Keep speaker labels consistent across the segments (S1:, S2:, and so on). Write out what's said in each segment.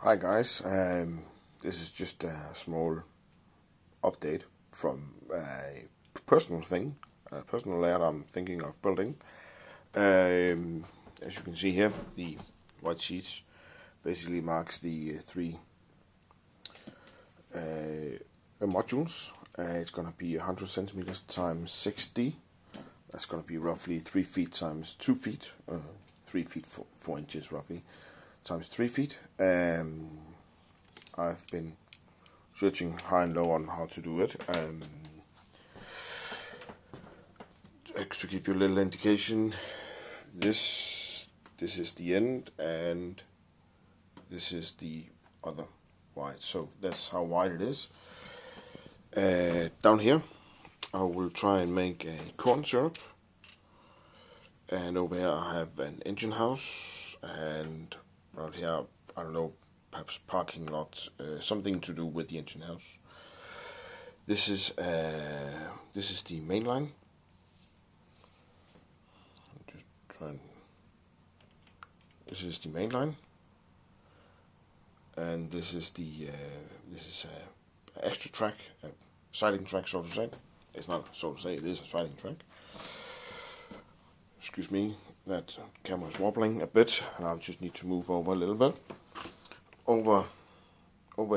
S1: Hi guys, this is just a small update from a personal thing, a personal layout I'm thinking of building. As you can see here, the white sheets basically marks the three modules. It's going to be 100 centimeters times 60. That's going to be roughly 3 feet times 2 feet, 3 feet 4 inches roughly, times 3 feet. I've been searching high and low on how to do it. To give you a little indication, this is the end, and this is the other wide. So that's how wide it is. Down here, I will try and make a corn syrup, and over here I have an engine house, and around here, I don't know, perhaps parking lots, something to do with the engine house. This is the main line. This is the main line, and this is the extra track, siding track, so to say. It's not so to say; it is a siding track. Excuse me, that camera is wobbling a bit, and I just need to move over a little bit. Over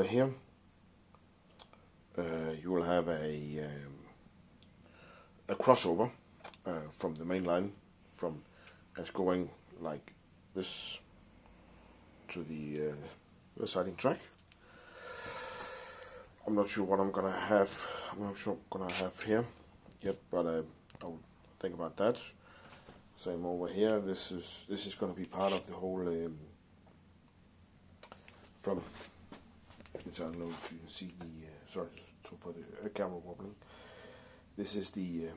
S1: here, you will have a crossover from the main line, that's going like this to the siding track. I'm not sure what I'm gonna have. I'm not sure what I'm gonna have here yet, but I'll think about that. Same over here. This is gonna be part of the whole. From, I don't know if you can see the. Sorry for the camera wobbling. This is the.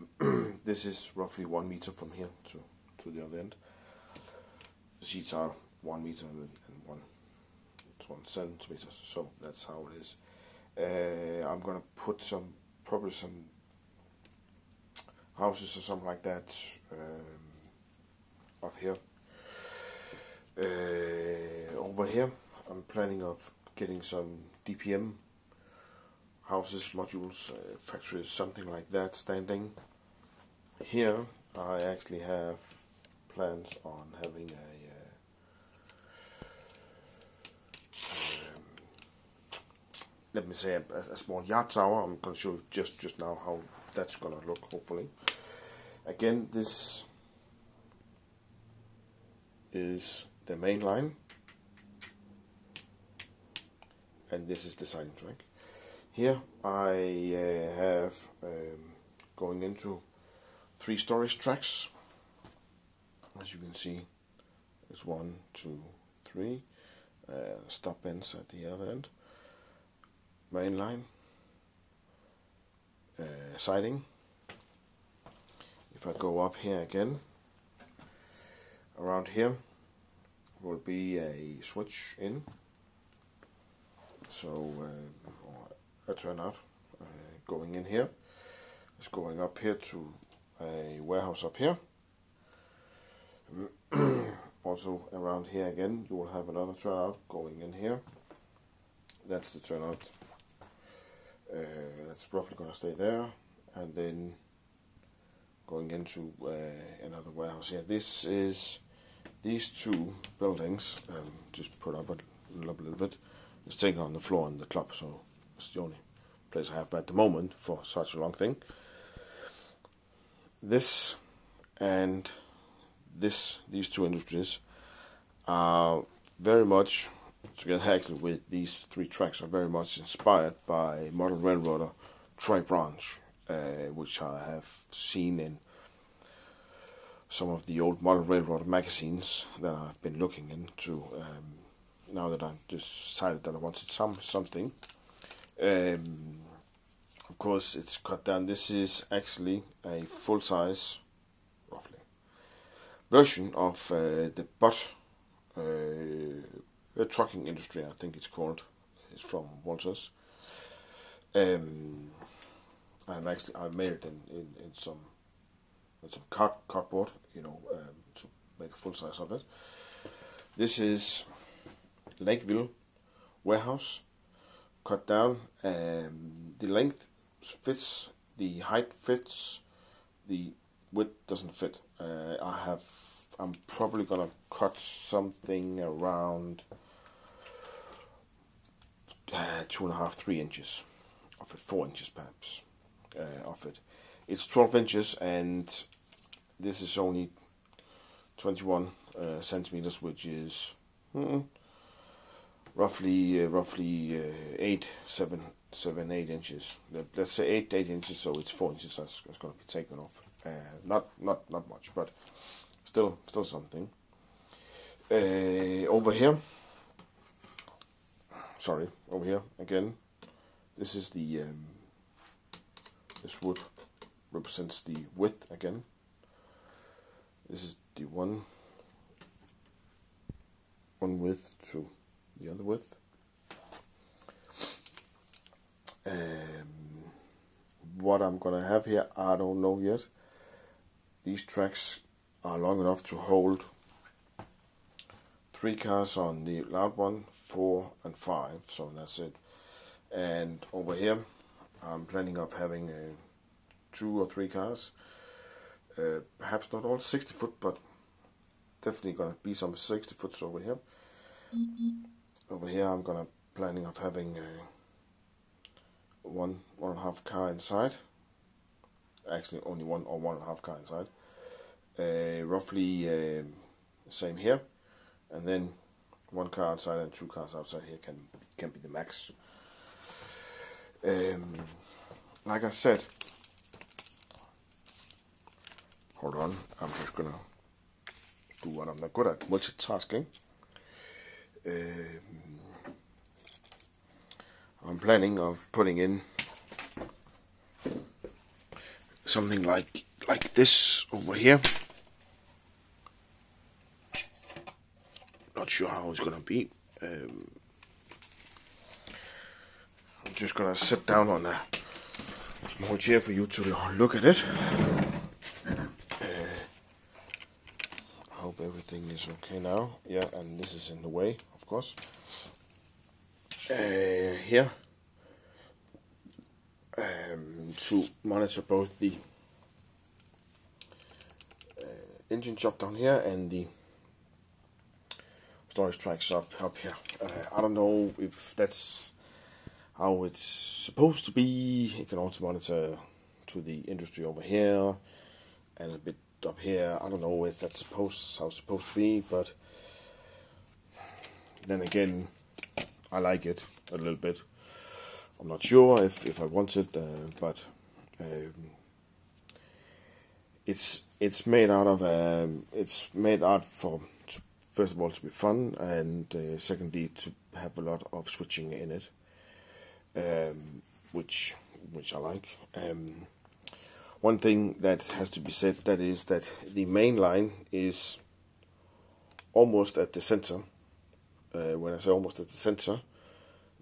S1: This is roughly 1 meter from here to the other end. The sheets are 1 meter and 1 centimeters, so that's how it is. I'm gonna put probably some houses or something like that up here. Over here, I'm planning of getting some DPM houses, modules, factories, something like that standing. Here, I actually have plans on having let me say a small yard tower. I'm going to show you just now how that's going to look, hopefully. Again, this is the main line, and this is the siding track. Here I have going into 3 storage tracks. As you can see, there's 1, 2, 3 stop ends at the other end. Main line, siding. If I go up here again, around here will be a switch in, so a turnout going in here. It's going up here to a warehouse up here. Also around here again, you will have another turnout going in here. That's the turnout. That's roughly going to stay there, and then going into another warehouse here. This is these 2 buildings. Just put up a little bit. It's taken on the floor in the club, so it's the only place I have at the moment for such a long thing. This and these 2 industries are very much together. Actually, with these 3 tracks are very much inspired by model railroader Troy Branch, which I have seen in some of the old model railroader magazines that I've been looking into. Now that I've decided that I wanted something, of course it's cut down. This is actually a full-size, roughly, version of the butt. The trucking industry, I think it's called. It's from Walters. I've made it in some cardboard, to make a full size of it. This is Lakeville warehouse, cut down. The length fits, the height fits, the width doesn't fit. I'm probably gonna cut something around 2.5, 3 inches of it, 4 inches perhaps of it. It's 12 inches, and this is only 21 centimeters, which is roughly 8 inches. Let's say 8 inches, so it's 4 inches that's going to be taken off. Not much, but still something. Over here again. This is the this wood represents the width again. This is the one width to the other width. What I'm gonna have here, I don't know yet. These tracks are long enough to hold 3 cars on the loud one, 4 and 5, so that's it. And over here I'm planning of having 2 or 3 cars, perhaps not all 60 foot, but definitely gonna be some 60 foots over here. Over here I'm planning of having 1.5 car inside. Actually only 1 or 1.5 car inside. Roughly same here, and then 1 car outside and 2 cars outside here can be the max. Like I said, hold on, I'm just gonna do what I'm not good at, multitasking. I'm planning of putting in something like this over here. Not sure how it's gonna be. I'm just gonna sit down on a small chair for you to look at it. I hope everything is okay now. Yeah, and this is in the way, of course. Here to monitor both the engine shop down here and the storage tracks up here. I don't know if that's how it's supposed to be. You can also monitor to the industry over here and a bit up here. I don't know if that's how it's supposed to be, but then again, I like it a little bit. I'm not sure if I want it, but it's made out of for, first of all, to be fun, and secondly to have a lot of switching in it, which I like. One thing that has to be said, that is that the main line is almost at the center. When I say almost at the center,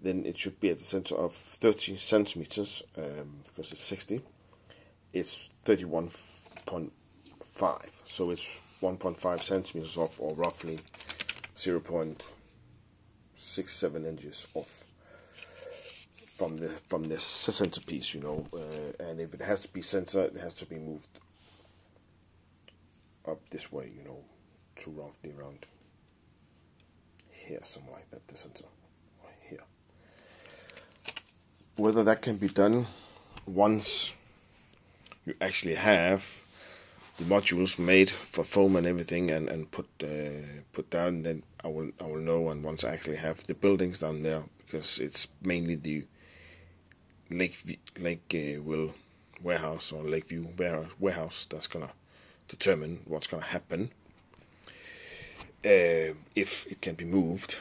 S1: then it should be at the center of 30 centimeters, because it's 60. It's 31.5, so it's 1.5 centimeters off, or roughly 0.67 inches off from the centerpiece, you know. And if it has to be centered, it has to be moved up this way, you know, to roughly around here, something like that, the center, here. Whether that can be done once you actually have the modules made for foam and everything, and put down, then I will know. And once I actually have the buildings down there, because it's mainly the Lakeville warehouse or Lakeview warehouse that's gonna determine what's gonna happen, if it can be moved.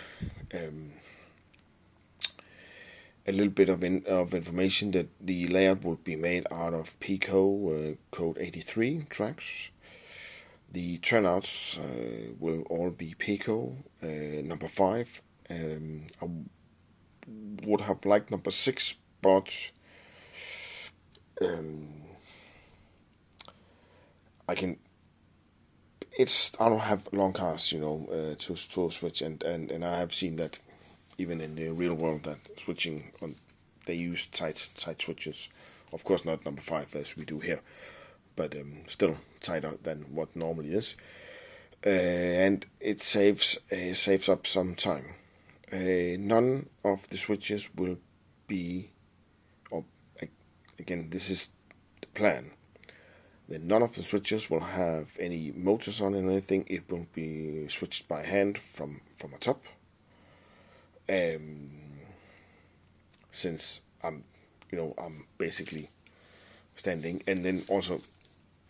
S1: A little bit of information that the layout will be made out of Pico code 83 tracks. The turnouts will all be Pico number 5. I would have liked number 6, but I don't have long cars, you know, to switch, and I have seen that even in the real world, that switching on, they use tight switches. Of course, not number 5 as we do here, but still tighter than what normally is, and it saves up some time. None of the switches will be, or again, this is the plan. Then none of the switches will have any motors on and anything. It will be switched by hand from a top. Since I'm basically standing, and then also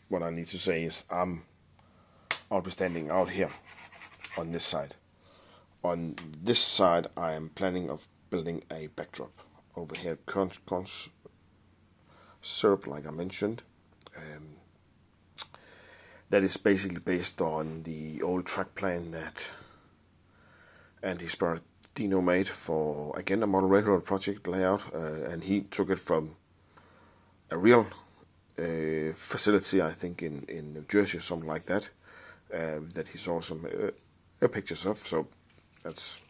S1: what I need to say is I'll be standing out here on this side. On this side, I am planning of building a backdrop over here. Syrup, like I mentioned. That is basically based on the old track plan that Andy Sparadino made for, again, a model railroad project layout, and he took it from a real facility, I think in New Jersey or something like that, that he saw some pictures of. So that's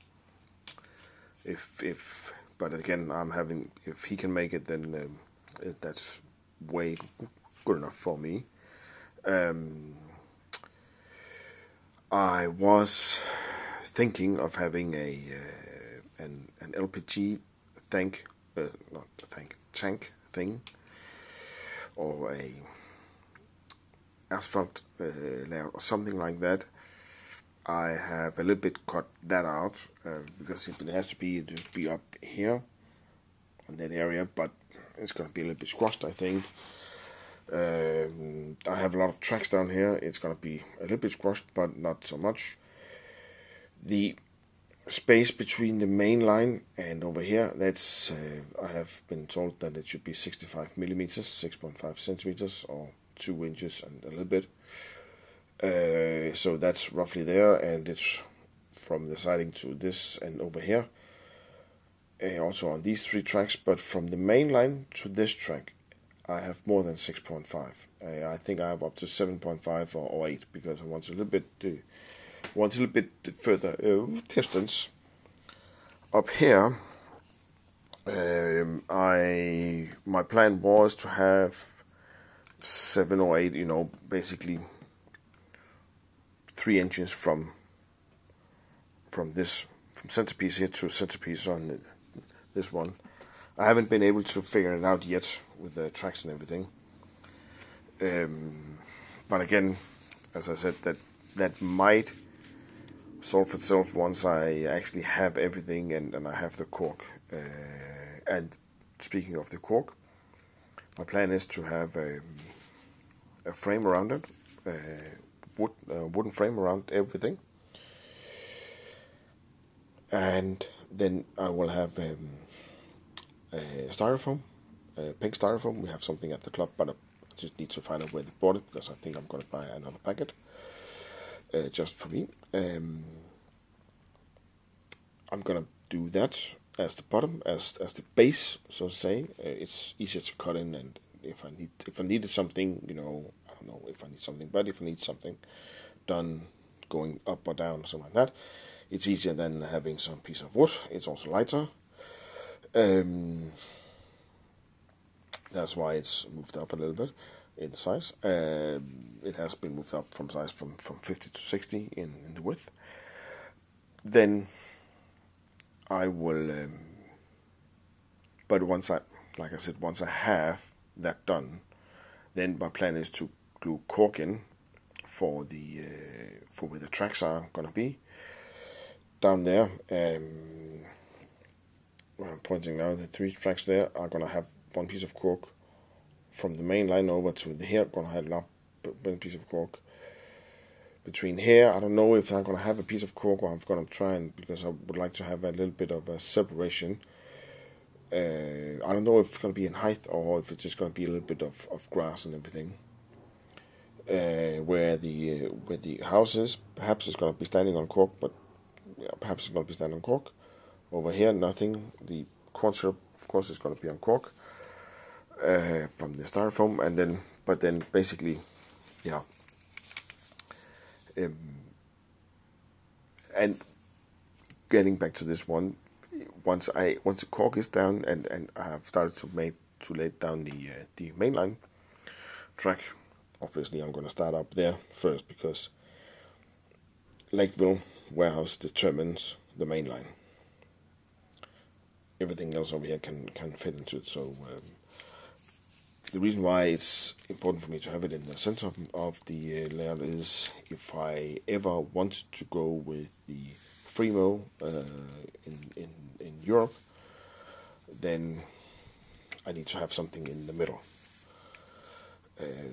S1: but again, if he can make it, then that's way good enough for me. I was thinking of having an LPG tank thing, or a asphalt layout or something like that. I have a little bit cut that out because if it has to be, it will be up here on that area, but it's going to be a little bit squashed, I think. I have a lot of tracks down here. It's going to be a little bit squashed, but not so much. The space between the main line and over here, that's I have been told that it should be 65 millimeters, 6.5 centimeters, or 2 inches and a little bit. So that's roughly there, and it's from the siding to this and over here. Also on these 3 tracks, but from the main line to this track, I have more than 6.5. I think I have up to 7.5 or 8, because I want a little bit further distance. Up here, my plan was to have 7 or 8, basically 3 inches from centerpiece here to centerpiece on this one. I haven't been able to figure it out yet with the tracks and everything. But again, as I said, that might solve itself once I actually have everything and I have the cork. And speaking of the cork, my plan is to have a frame around it, wooden frame around everything. And then I will have styrofoam, pink styrofoam. We have something at the club, but I just need to find out where they bought it, because I think I'm going to buy another packet just for me. I'm going to do that as the bottom, as the base, so to say. It's easier to cut in, and if I needed something, I don't know if I need something, but if I need something done going up or down, something like that, it's easier than having some piece of wood. It's also lighter. That's why it's moved up a little bit in size. It has been moved up from size from 50 to 60 in the width. Then I will, but once I have that done, then my plan is to glue cork in for where the tracks are gonna be down there. I'm pointing now, the 3 tracks there are going to have one piece of cork from the main line over to the here. Going to have one piece of cork between here. I don't know if I'm going to have a piece of cork, or I'm going to try and, because I would like to have a little bit of a separation. I don't know if it's going to be in height or if it's just going to be a little bit of grass and everything. Where the house is, perhaps it's going to be standing on cork, but perhaps it's going to be standing on cork. Over here, nothing. The corn syrup, of course, is going to be on cork from the styrofoam, and then basically, yeah. And getting back to this one, once the cork is down and I have started to lay down the mainline track, obviously I'm going to start up there first because Lakeville warehouse determines the mainline. Everything else over here can fit into it. So the reason why it's important for me to have it in the center of the layout is if I ever wanted to go with the Fremo in Europe, then I need to have something in the middle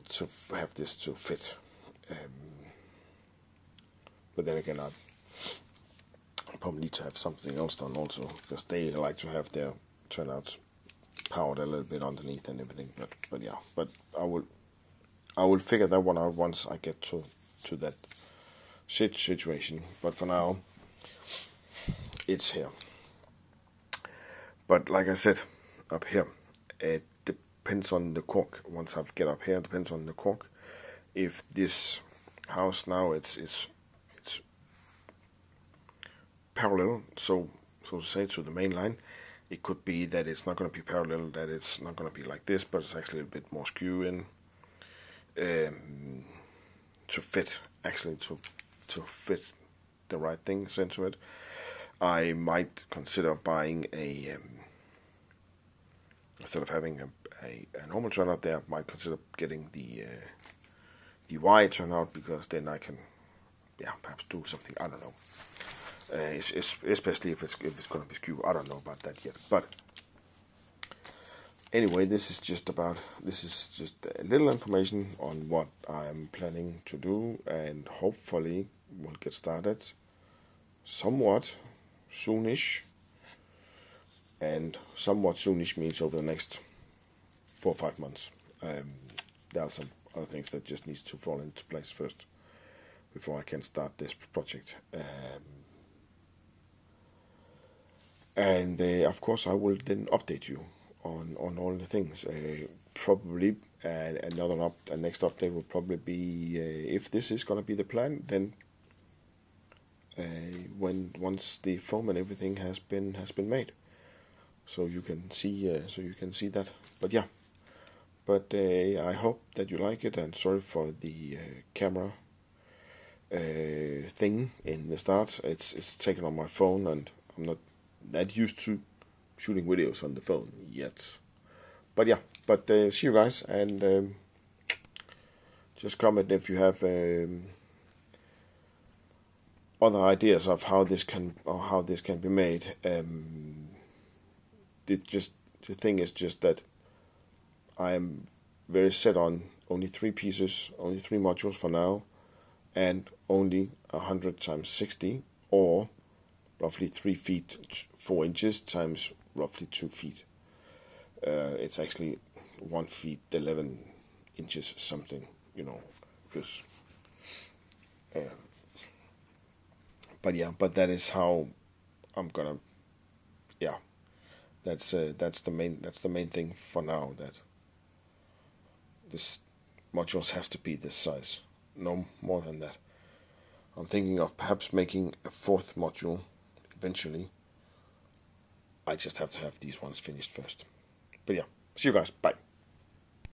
S1: to have this to fit. But then again, I probably need to have something else done also, because they like to have their turnouts powered a little bit underneath and everything. But yeah, but I will figure that one out once I get to that situation. But for now, it's here. But like I said, up here, it depends on the cork. Once I get up here, it depends on the cork. If this house now it's parallel, so to say, to the main line, it could be that it's not going to be parallel, that it's not going to be like this, but it's actually a bit more skew in to fit, actually to fit the right things into it. I might consider buying a instead of having a normal turnout there, I might consider getting the Y turnout, because then I can, yeah, perhaps do something. I don't know. Especially if it's going to be skew. I don't know about that yet. But anyway, this is just a little information on what I'm planning to do, and hopefully we'll get started somewhat soonish. And somewhat soonish means over the next 4 or 5 months. There are some other things that just needs to fall into place first before I can start this project. And of course I will then update you on all the things. Probably the next update will probably be, if this is going to be the plan, then once the foam and everything has been made, so you can see that. But yeah, I hope that you like it, and sorry for the camera thing in the start. It's taken on my phone, and I'm not that used to shooting videos on the phone yet. But yeah, see you guys, and just comment if you have other ideas of how this can be made. The thing is just that I am very set on only 3 pieces, only 3 modules for now, and only 100 times 60, or roughly 3 feet 4 inches times roughly 2 feet. It's actually 1 feet 11 inches something, because. But yeah, that is how I'm gonna. Yeah, that's the main thing for now. That this modules has to be this size, no more than that. I'm thinking of perhaps making a 4th module eventually. I just have to have these ones finished first. But yeah, see you guys. Bye.